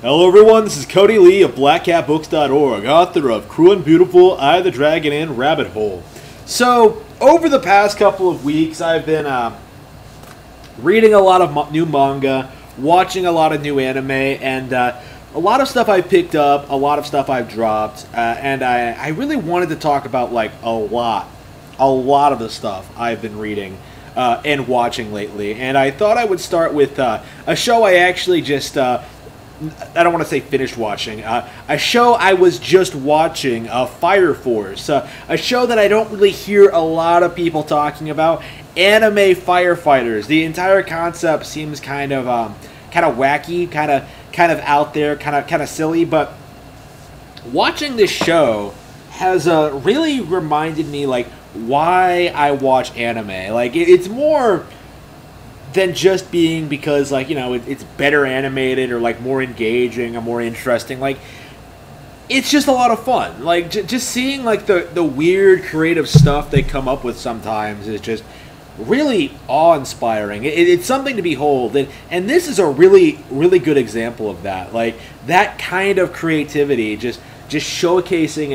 Hello everyone, this is Cody Lee of BlackCatBooks.org, author of Cruel and Beautiful, Eye of the Dragon, and Rabbit Hole. So, over the past couple of weeks, I've been reading a lot of new manga, watching a lot of new anime, and a lot of stuff I've picked up, a lot of stuff I've dropped, and I really wanted to talk about like a lot of the stuff I've been reading and watching lately. And I thought I would start with a show I actually just... I don't want to say finished watching. A show I was just watching, Fire Force. A show that I don't really hear a lot of people talking about. Anime firefighters. The entire concept seems kind of wacky, kind of out there, kind of silly. But watching this show has really reminded me like why I watch anime. Like it's more than just being because, like, you know, it's better animated or, like, more engaging or more interesting. Like, it's just a lot of fun. Like, just seeing, like, the weird creative stuff they come up with sometimes is just really awe-inspiring. It's something to behold. And this is a really, really good example of that. Like, that kind of creativity just showcasing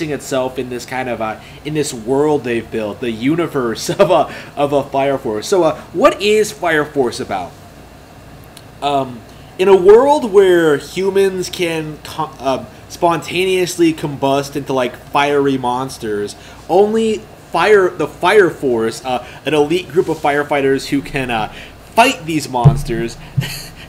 itself in this kind of in this world they've built, the universe of a Fire Force. So, what is Fire Force about? In a world where humans can spontaneously combust into like fiery monsters, only the Fire Force, an elite group of firefighters who can fight these monsters.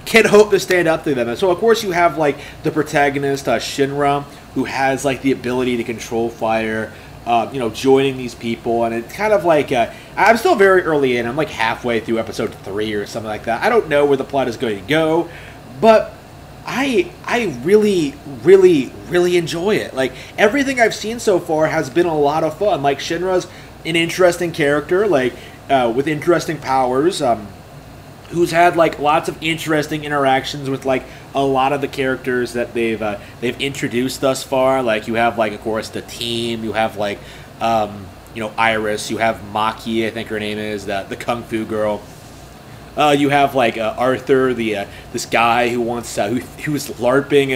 Can hope to stand up to them. And so, of course, you have, like, the protagonist, Shinra, who has, like, the ability to control fire, you know, joining these people. And it's kind of like, I'm still very early in. I'm, like, halfway through episode 3 or something like that. I don't know where the plot is going to go, but I really, really, really enjoy it. Like, everything I've seen so far has been a lot of fun. Like, Shinra's an interesting character, like, with interesting powers, who's had like lots of interesting interactions with like a lot of the characters that they've introduced thus far. Like you have like, of course, the team. You have like you know, Iris. You have Maki, I think her name is, the kung fu girl. You have like Arthur, this guy who wants who's LARPing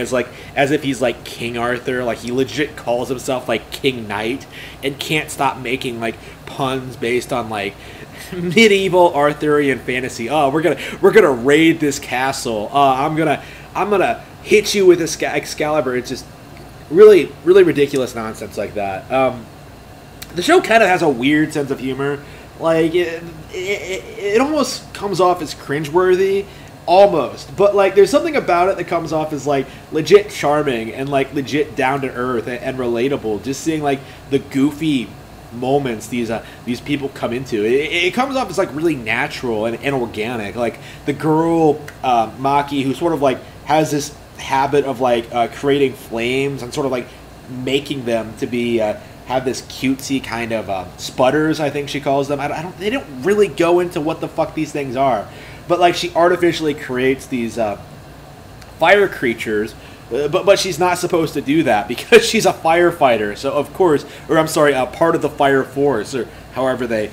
as if he's like King Arthur. Like he legit calls himself like King Knight and can't stop making like puns based on like medieval Arthurian fantasy. Oh, we're gonna raid this castle. I'm gonna hit you with Excalibur. It's just really, really ridiculous nonsense like that. The show kind of has a weird sense of humor. Like it almost comes off as cringeworthy, almost. But like there's something about it that comes off as like legit charming and like legit down to earth and relatable. Just seeing like the goofy moments these people come into, it comes off as like really natural and organic. Like the girl Maki, who sort of like has this habit of like creating flames and sort of like making them to be have this cutesy kind of sputters, I think she calls them. They don't really go into what the fuck these things are, but like she artificially creates these fire creatures. But she's not supposed to do that because she's a firefighter. So of course, or I'm sorry, part of the Fire Force, or however they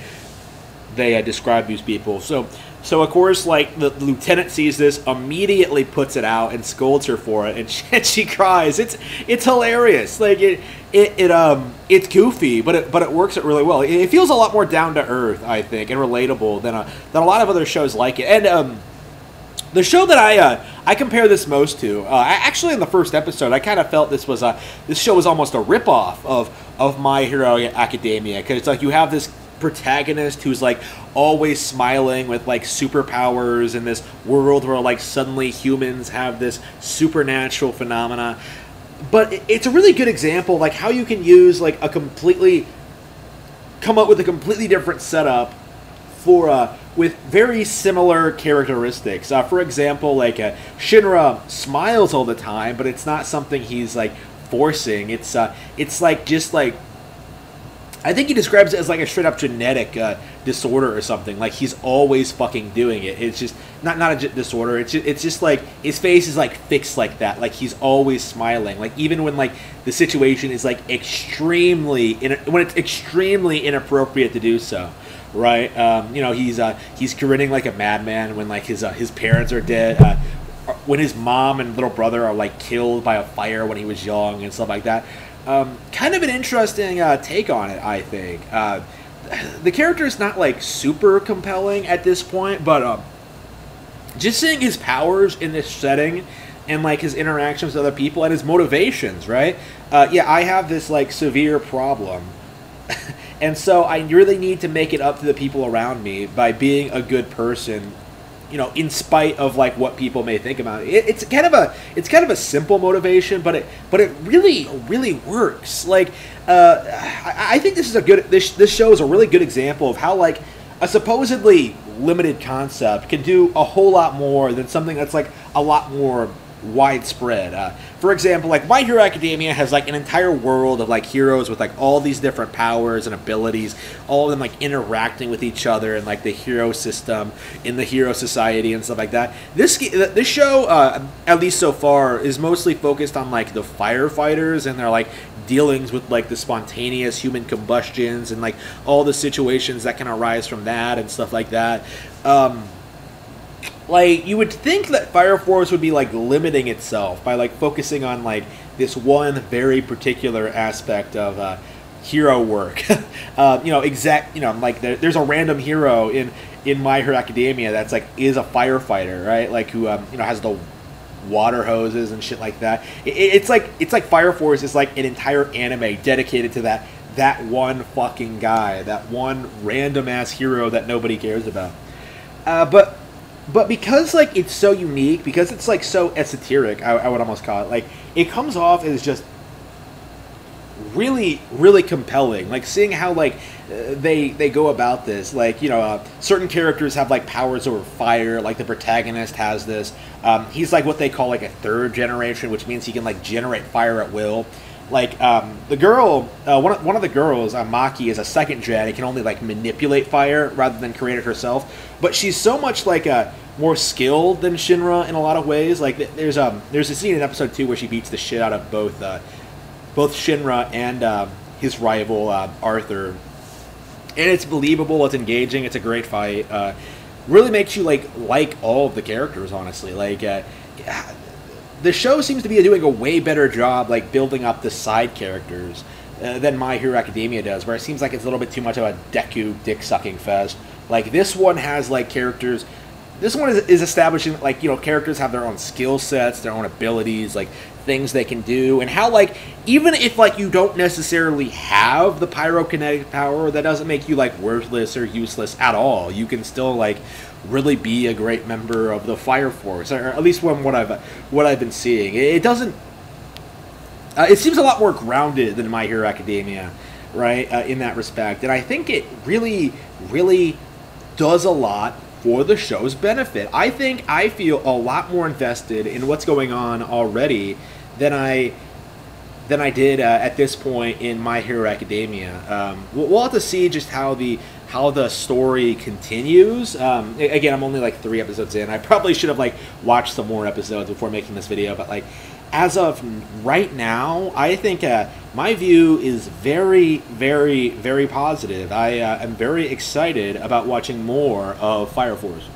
describe these people. So of course, like the lieutenant sees this, immediately puts it out and scolds her for it, and she cries. It's hilarious. Like it's goofy, but it works it really well. It feels a lot more down to earth, I think, and relatable than a lot of other shows like it. And the show that I compare this most to, actually in the first episode, I kind of felt this show was almost a ripoff of My Hero Academia, because it's like you have this protagonist who's like always smiling with like superpowers in this world where like suddenly humans have this supernatural phenomena. But it's a really good example like how you can use like come up with a completely different setup for with very similar characteristics. For example, like Shinra smiles all the time, but it's not something he's like forcing. It's like just like, I think he describes it as like a straight up genetic disorder or something. Like he's always fucking doing it. It's just not a disorder. It's just like his face is like fixed like that. Like he's always smiling. Like even when like the situation is like when it's extremely inappropriate to do so. Right, you know, he's grinning like a madman when like his parents are dead. when his mom and little brother are like killed by a fire when he was young and stuff like that. Kind of an interesting take on it, I think. The character is not like super compelling at this point, but just seeing his powers in this setting and like his interactions with other people and his motivations, right? Yeah, I have this like severe problem. And so I really need to make it up to the people around me by being a good person, you know, in spite of like what people may think about it. It's kind of a simple motivation, but it really works. Like I think this is a good this show is a really good example of how like a supposedly limited concept can do a whole lot more than something that's like a lot more widespread. For example, like My Hero Academia has like an entire world of like heroes with like all these different powers and abilities, all of them like interacting with each other and like the hero system in the hero society and stuff like that. This show, at least so far, is mostly focused on like the firefighters and their like dealings with like the spontaneous human combustions and like all the situations that can arise from that and stuff like that. Like, you would think that Fire Force would be, like, limiting itself by, like, focusing on, like, this one very particular aspect of hero work. You know, like, there's a random hero in My Hero Academia that's, like, is a firefighter, right? Like, who, you know, has the water hoses and shit like that. It's like Fire Force is, like, an entire anime dedicated to that one fucking guy, that one random-ass hero that nobody cares about. But because, like, it's so unique, because it's, like, so esoteric, I would almost call it, like, it comes off as just really, really compelling. Like, seeing how, like, they go about this. Like, you know, certain characters have, like, powers over fire. Like, the protagonist has this. He's, like, what they call, like, a third generation, which means he can, like, generate fire at will. Like, the girl, one of the girls, Maki, is a second gen. It can only, like, manipulate fire rather than create it herself. But she's so much, like, more skilled than Shinra in a lot of ways. Like, there's a scene in episode 2 where she beats the shit out of both Shinra and his rival, Arthur. And it's believable, it's engaging, it's a great fight. Really makes you, like all of the characters, honestly. Like, the show seems to be doing a way better job, like, building up the side characters than My Hero Academia does, where it seems like it's a little bit too much of a Deku dick-sucking fest. Like, this one has, like, characters... This one is establishing, like, you know, characters have their own skill sets, their own abilities, like, things they can do, and how, like, even if, like, you don't necessarily have the pyrokinetic power, that doesn't make you, like, worthless or useless at all. You can still, like, really be a great member of the Fire Force, or at least from what I've been seeing. It doesn't... it seems a lot more grounded than My Hero Academia, right, in that respect, and I think it really, really does a lot for the show's benefit. I think I feel a lot more invested in what's going on already than I did at this point in My Hero Academia. We'll have to see just how the story continues. Again, I'm only like 3 episodes in. I probably should have like watched some more episodes before making this video, but like as of right now, I think my view is very, very, very positive. I am very excited about watching more of Fire Force.